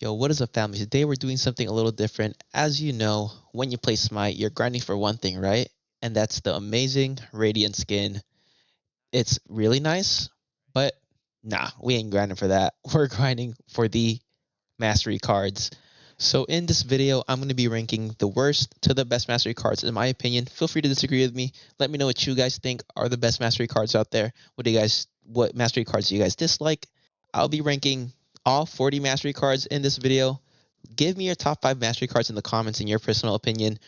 Yo, what is up, family? Today we're doing something a little different. As you know, when you play Smite, you're grinding for one thing, right? And that's the amazing Radiant skin. It's really nice, but nah, we ain't grinding for that. We're grinding for the mastery cards. So in this video, I'm going to be ranking the worst to the best mastery cards in my opinion. Feel free to disagree with me. Let me know what you guys think are the best mastery cards out there. What mastery cards do you guys dislike? I'll be ranking all 40 mastery cards in this video. Give me your top 5 mastery cards in the comments in your personal opinion.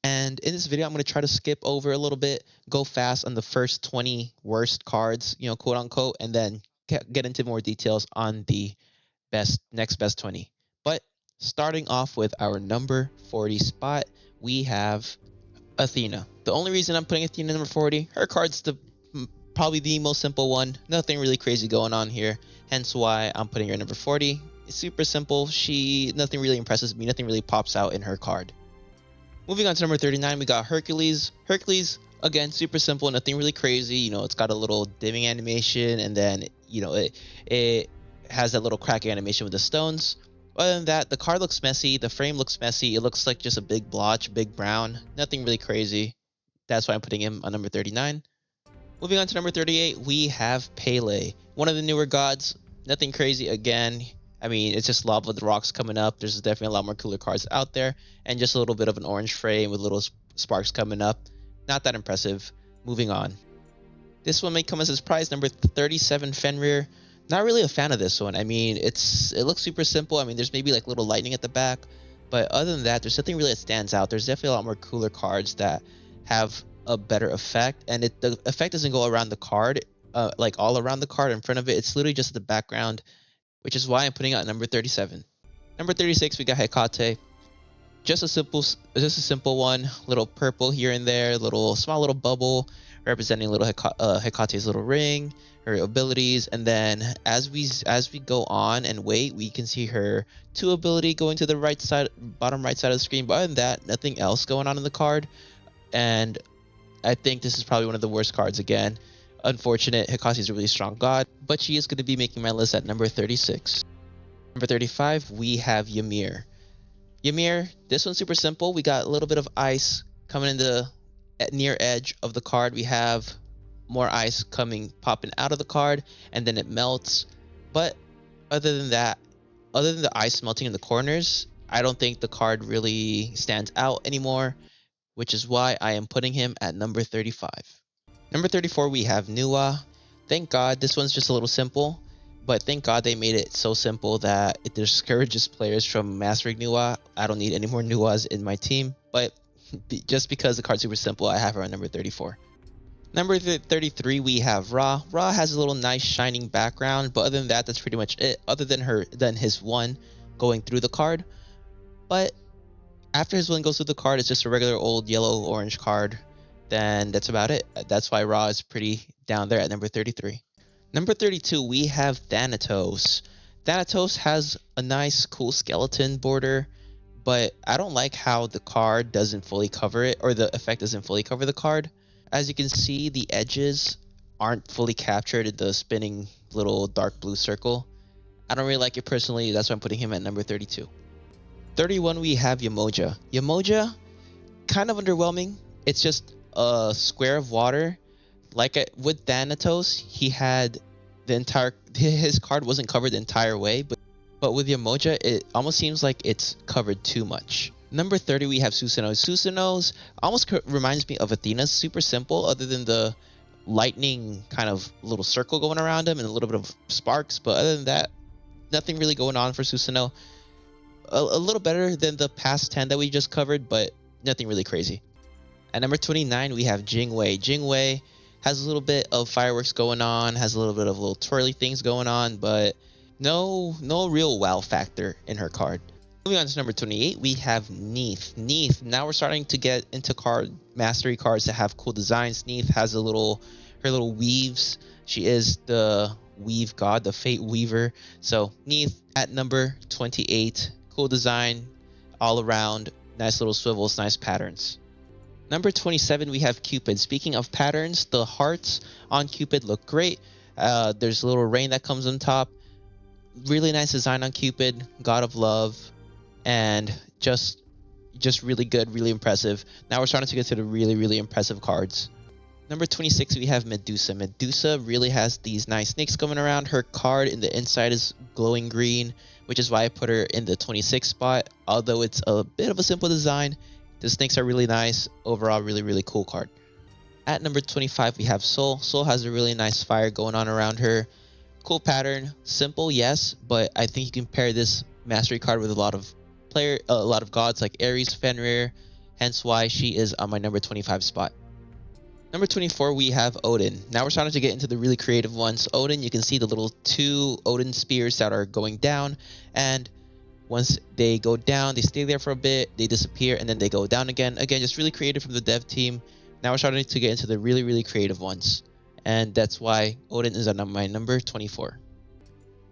And in this video, I'm going to try to skip over a little bit, go fast on the first 20 worst cards, quote unquote, and then get into more details on the next best 20. But starting off with our number 40 spot, we have Athena. The only reason I'm putting Athena number 40, her card's probably the most simple one. Nothing really crazy going on here. Hence why I'm putting her number 40. It's super simple. Nothing really impresses me. Nothing really pops out in her card. Moving on to number 39, we got Hercules. Hercules, again, super simple. Nothing really crazy. It's got a little dimming animation, and then it has that little crack animation with the stones. Other than that, the card looks messy. The frame looks messy. It looks like just a big blotch, big brown. Nothing really crazy. That's why I'm putting him on number 39. Moving on to number 38, we have Pele, one of the newer gods. Nothing crazy again. I mean, it's just lava with rocks coming up. There's definitely a lot more cooler cards out there. And just a little bit of an orange frame with little sparks coming up. Not that impressive. Moving on. This one may come as a surprise. Number 37, Fenrir. Not really a fan of this one. I mean, it looks super simple. I mean, there's maybe like little lightning at the back. But other than that, there's nothing really that stands out. There's definitely a lot more cooler cards that have a better effect. And the effect doesn't go around the card, like all around the card in front of it. It's literally just the background, which is why I'm putting out number 37. Number 36, we got Hecate. Just a simple one. Little purple here and there, small little bubble representing little Hecate's little ring, her abilities, and then as we go on and wait, we can see her 2 ability going to the right side, bottom right side of the screen. But other than that, nothing else going on in the card, and I think this is probably one of the worst cards again. Unfortunate. Hecate is a really strong god, but she is going to be making my list at number 36. Number 35, we have Ymir. Ymir, this one's super simple. We got a little bit of ice coming in the near edge of the card. We have more ice popping out of the card, and then it melts. But other than that, other than the ice melting in the corners, I don't think the card really stands out anymore, which is why I am putting him at number 35. Number 34, we have Nuwa. Thank God this one's just a little simple, but thank God they made it so simple that it discourages players from mastering Nuwa. I don't need any more Nuwas in my team, but just because the card's super simple, I have her on number 34. Number 33, we have Ra. Ra has a little nice shining background, but other than that, that's pretty much it. Other than his one going through the card, but after his one goes through the card, it's just a regular old yellow-orange card. Then that's about it. That's why Ra is pretty down there at number 33. Number 32, we have Thanatos. Thanatos has a nice, cool skeleton border, but I don't like how the card doesn't fully cover it, or the effect doesn't fully cover the card. As you can see, the edges aren't fully captured in the spinning little dark blue circle. I don't really like it personally. That's why I'm putting him at number 32. 31, we have Yamoja. Yamoja, kind of underwhelming. It's just a square of water. With Thanatos, he had his card wasn't covered the entire way, but with Yamoja, it almost seems like it's covered too much. Number 30, we have Susanoo. Susanoo's almost reminds me of Athena's. Super simple, other than the lightning kind of little circle going around him and a little bit of sparks. But other than that, nothing really going on for Susanoo. A little better than the past 10 that we just covered, but nothing really crazy. At number 29, we have Jingwei. Jingwei has a little bit of fireworks going on, has a little bit of little twirly things going on, but no real wow factor in her card. Moving on to number 28, we have Neith. Neith, now we're starting to get into mastery cards that have cool designs. Neith has her little weaves. She is the weave god, the fate weaver. So Neith at number 28, cool design all around, nice little swivels, nice patterns. Number 27, we have Cupid. Speaking of patterns, the hearts on Cupid look great. There's a little rain that comes on top. Really nice design on Cupid, God of Love, and just really good, really impressive. Now we're starting to get to the really impressive cards. Number 26, we have Medusa. Medusa really has these nice snakes coming around. Her card in the inside is glowing green, which is why I put her in the 26 spot. Although it's a bit of a simple design, the snakes are really nice. Overall, really cool card. At number 25, we have Soul. Soul has a really nice fire going on around her. Cool pattern, simple, yes, but I think you can pair this mastery card with a lot of gods like Ares, Fenrir, hence why she is on my number 25 spot. Number 24, we have Odin. Now we're starting to get into the really creative ones. Odin, you can see the little two Odin spears that are going down, and once they go down, they stay there for a bit, they disappear, and then they go down again. Again, just really creative from the dev team. Now we're starting to get into the really creative ones, and that's why Odin is on my number 24.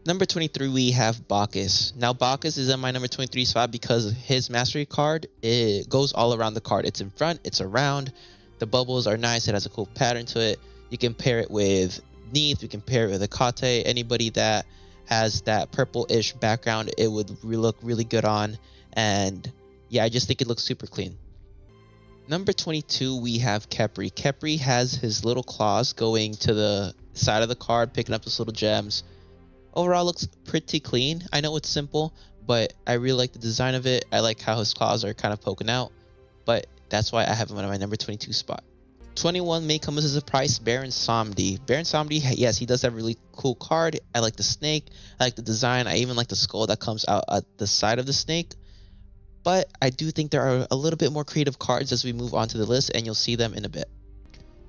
Number 23, we have Bacchus. Now, Bacchus is on my number 23 spot because his mastery card, it goes all around the card. It's in front, it's around. The bubbles are nice. It has a cool pattern to it. You can pair it with Neith. You can pair it with Akate. Anybody that has that purple-ish background, it would look really good on. And yeah, I just think it looks super clean. Number 22, we have Khepri. Khepri has his little claws going to the side of the card, picking up those little gems. Overall, looks pretty clean. I know it's simple, but I really like the design of it. I like how his claws are kind of poking out, but that's why I have him on my number 22 spot. 21 may come as a surprise, Baron Samedi. Baron Samedi, yes, he does have a really cool card. I like the snake. I like the design. I even like the skull that comes out at the side of the snake. But I do think there are a little bit more creative cards as we move on to the list, and you'll see them in a bit.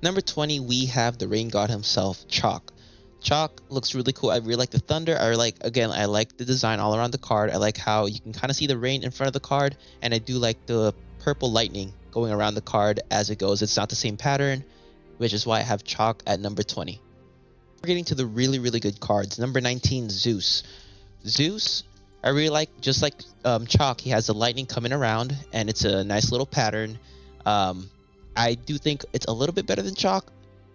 Number 20, we have the rain god himself, Chalk. Chalk looks really cool. I really like the thunder. I like the design all around the card. I like how you can kind of see the rain in front of the card, and I do like the purple lightning going around the card as it goes. It's not the same pattern, which is why I have Chalk at number 20. We're getting to the really good cards. Number 19, Zeus. Zeus, I really like, just like Chalk, he has the lightning coming around, and it's a nice little pattern. I do think it's a little bit better than Chalk.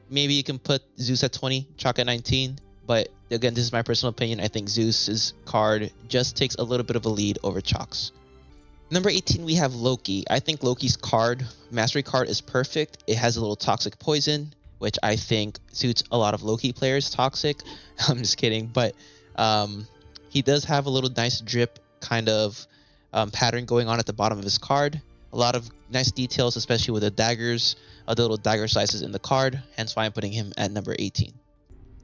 Maybe you can put Zeus at 20, Chalk at 19. But again, this is my personal opinion. I think Zeus's card just takes a little bit of a lead over Chalk's. Number 18, we have Loki. I think Loki's card, mastery card, is perfect. It has a little toxic poison, which I think suits a lot of Loki players. Toxic, I'm just kidding. But he does have a little nice drip kind of pattern going on at the bottom of his card. A lot of nice details, especially with the daggers, the little dagger slices in the card. Hence why I'm putting him at number 18.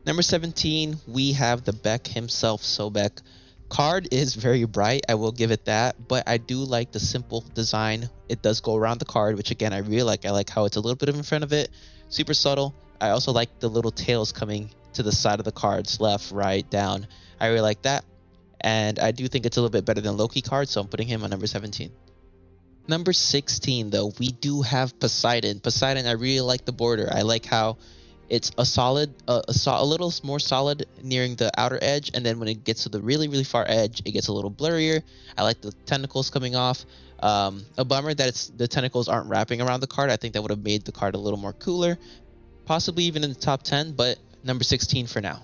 Number 17, we have the Beck himself, Sobek. Card is very bright, I will give it that, but I do like the simple design. It does go around the card, which again, I really like. I like how it's a little bit of in front of it, super subtle. I also like the little tails coming to the side of the cards, left, right, down. I really like that, and I do think it's a little bit better than Loki card, so I'm putting him on number 17. Number 16, though, we do have Poseidon. Poseidon, I really like the border. I like how it's a little more solid nearing the outer edge, and then when it gets to the really far edge, it gets a little blurrier. I like the tentacles coming off. A bummer that the tentacles aren't wrapping around the card. I think that would have made the card a little more cooler, possibly even in the top 10, but number 16 for now.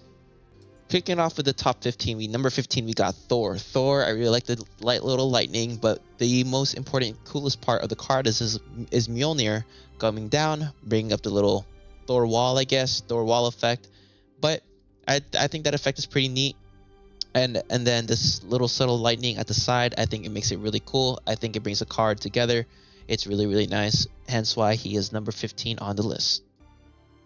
Kicking off with the top 15, number 15, we got Thor. Thor, I really like the little lightning, but the most important, coolest part of the card is Mjolnir coming down, bringing up the little Thor wall, I guess, Thor wall effect. But I think that effect is pretty neat. And then this little subtle lightning at the side, I think it makes it really cool. I think it brings the card together. It's really nice. Hence why he is number 15 on the list.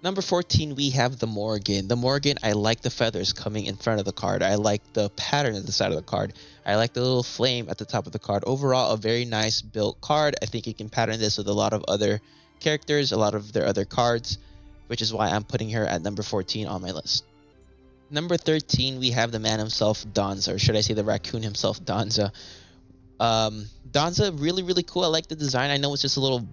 Number 14, we have the Morgan. The Morgan, I like the feathers coming in front of the card. I like the pattern at the side of the card. I like the little flame at the top of the card. Overall, a very nice built card. I think you can pattern this with a lot of other characters, a lot of their other cards, which is why I'm putting her at number 14 on my list. Number 13, we have the man himself, Danza, or should I say the raccoon himself, Danza. Danza, really cool. I like the design. I know it's just a little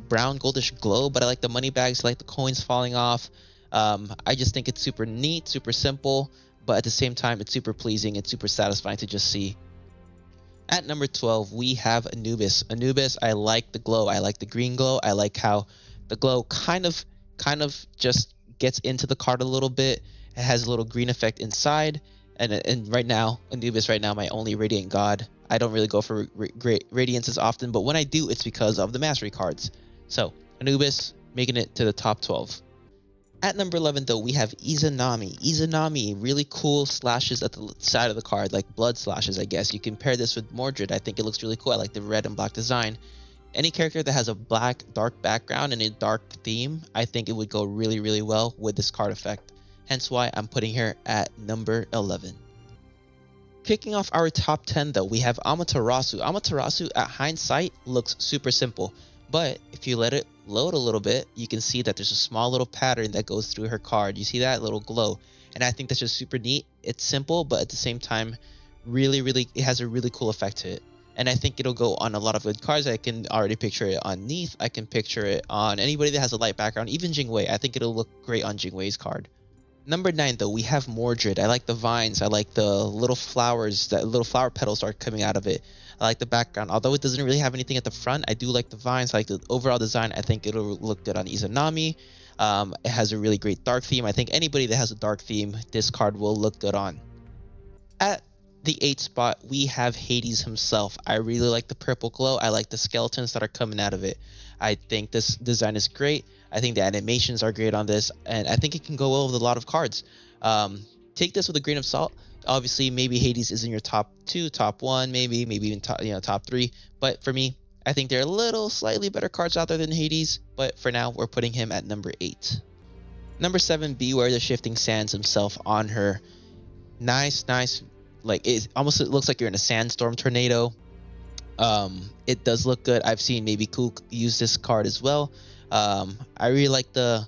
brown goldish glow, but I like the money bags, I like the coins falling off. I just think it's super neat, super simple, but at the same time, it's super pleasing. It's super satisfying to just see. At number 12, we have Anubis. Anubis, I like the glow. I like the green glow. I like how the glow kind of just gets into the card a little bit. It has a little green effect inside. And right now, Anubis right now my only Radiant God. I don't really go for great Radiance as often, but when I do, it's because of the Mastery cards. So Anubis making it to the top 12. At number 11, though, we have Izanami. Izanami, really cool slashes at the side of the card, like blood slashes, I guess. You can pair this with Mordred. I think it looks really cool. I like the red and black design. Any character that has a black, dark background and a dark theme, I think it would go really, really well with this card effect. Hence why I'm putting her at number 11. Kicking off our top 10, though, we have Amaterasu. Amaterasu, at hindsight, looks super simple, but if you let it load a little bit, you can see that there's a small little pattern that goes through her card. You see that little glow, and I think that's just super neat. It's simple, but at the same time, really, it has a really cool effect to it. And I think it'll go on a lot of good cards. I can already picture it on Neath. I can picture it on anybody that has a light background, even Jingwei. I think it'll look great on Jingwei's card. Number 9, though, we have Mordred. I like the vines. I like the little flowers, that little flower petals are coming out of it. I like the background. Although it doesn't really have anything at the front, I do like the vines. I like the overall design. I think it'll look good on Izanami. It has a really great dark theme. I think anybody that has a dark theme, this card will look good on. At the 8th spot, we have Hades himself. I really like the purple glow. I like the skeletons that are coming out of it. I think this design is great. I think the animations are great on this, and I think it can go well with a lot of cards. Take this with a grain of salt. Obviously, maybe Hades is in your top 2, top 1, maybe even top 3. But for me, I think there are little slightly better cards out there than Hades. But for now, we're putting him at number 8. Number 7, Beware the Shifting Sands himself on her. Nice. Like it almost looks like you're in a sandstorm tornado. It does look good. I've seen maybe Kook use this card as well. I really like the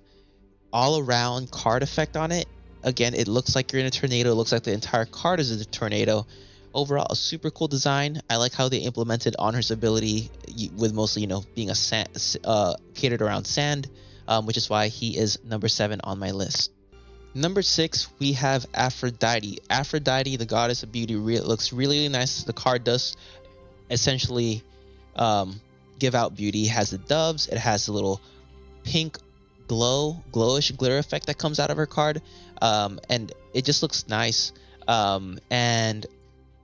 all-around card effect on it. Again, it looks like you're in a tornado. It looks like the entire card is a tornado. Overall, a super cool design. I like how they implemented Honor's ability with mostly, being catered around sand, which is why he is number 7 on my list. Number 6, we have Aphrodite. Aphrodite, the goddess of beauty, looks really nice. The card does essentially give out beauty. It has the doves. It has a little pink glowish glitter effect that comes out of her card, and it just looks nice. And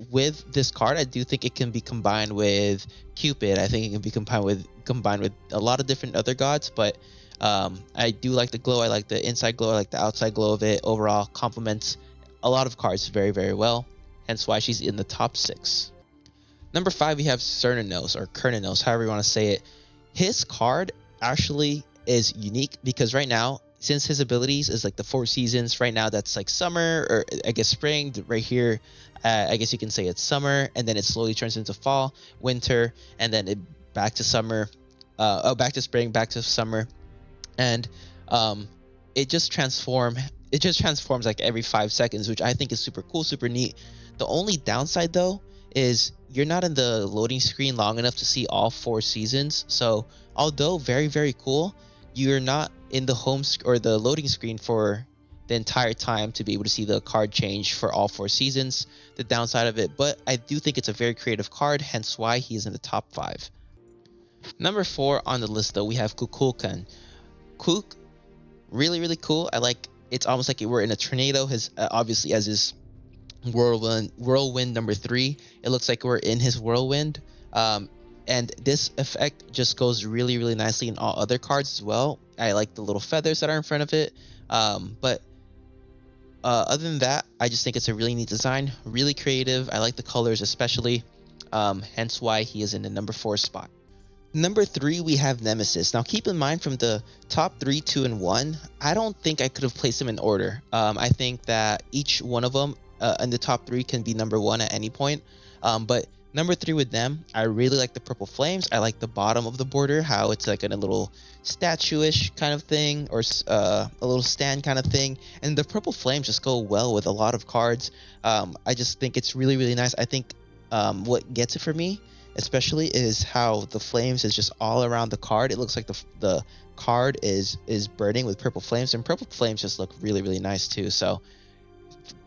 with this card, I do think it can be combined with Cupid. I think it can be combined with a lot of different other gods, but I do like the glow. I like the inside glow. I like the outside glow of it. Overall, complements a lot of cards very, very well. Hence why she's in the top 6. Number 5, we have Cernanos, or Kernanos, however you want to say it. His card actually is unique because right now, since his abilities is like the 4 seasons, right now that's like summer, or I guess spring. Right here, I guess you can say it's summer, and then it slowly turns into fall, winter, and then back to summer, back to spring, back to summer, and it just transforms like every 5 seconds, which I think is super cool, super neat. The only downside, though, is you're not in the loading screen long enough to see all 4 seasons. So although very, very cool, you're not in the or the loading screen for the entire time to be able to see the card change for all 4 seasons. The downside of it, but I do think it's a very creative card, hence why he's in the top 5. Number 4 on the list, though, we have Kukulkan. Kook, really cool. I like, it's almost like we're in a tornado. His obviously, as his whirlwind number 3, it looks like we're in his whirlwind, and this effect just goes really nicely in all other cards as well. I like the little feathers that are in front of it, but other than that, I just think it's a really neat design, really creative. I like the colors especially, hence why he is in the number 4 spot. Number 3, we have Nemesis. Now, keep in mind, from the top 3, 2, and 1, I don't think I could have placed them in order. I think that each one of them in the top 3 can be number 1 at any point. But number 3 with them, I really like the purple flames. I like the bottom of the border, how it's like in a little statue-ish kind of thing, or a little stand kind of thing. And the purple flames just go well with a lot of cards. I just think it's really nice. I think what gets it for me especially is how the flames is just all around the card. It looks like the card is burning with purple flames, and purple flames just look really nice too. So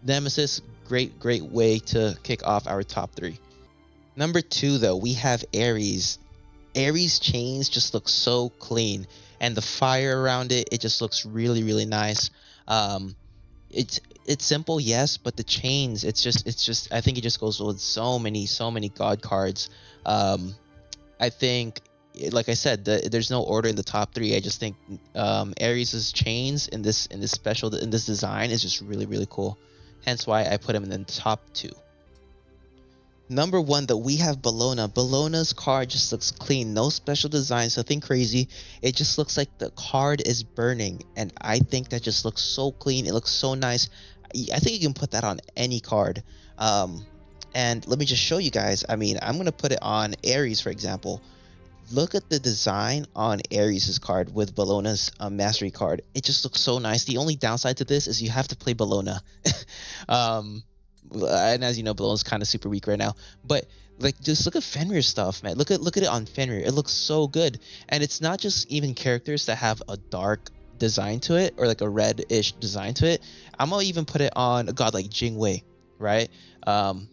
Nemesis, great way to kick off our top 3. Number 2, though, we have Ares. Ares chains just look so clean, and the fire around it just looks really nice. it's simple, yes, but the chains, it's just I think it just goes with so many god cards. I think, like I said, there's no order in the top three. I just think Ares's chains in this special in this design is just really cool. Hence why I put him in the top two. Number one, that we have Bologna. Bologna's card just looks clean, no special designs, nothing crazy. It just looks like the card is burning, and I think that just looks so clean. It looks so nice. I think you can put that on any card. Um, and let me just show you guys. I mean, I'm gonna put it on Ares, for example. Look at the design on Ares's card with Bologna's mastery card. It just looks so nice. The only downside to this is you have to play Bologna. um, and as you know, Bologna's kind of super weak right now. But like, just look at Fenrir's stuff, man. Look at it on Fenrir. It looks so good, and it's not just even characters that have a dark design to it or like a red-ish design to it. I'm gonna even put it on a god like Jingwei, right?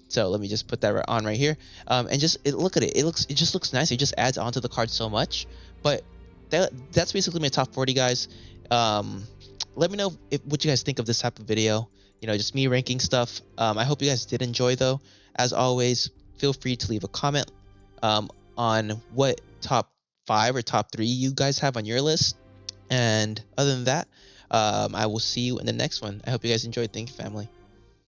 So let me just put that on right here. And just look at it. It just looks nice. It just adds onto the card so much. But that's basically my top 40, guys. Um, Let me know what you guys think of this type of video. Just me ranking stuff. I hope you guys did enjoy, though. As always, feel free to leave a comment on what top 5 or top 3 you guys have on your list. And other than that, I will see you in the next one. I hope you guys enjoyed. Thank you, family.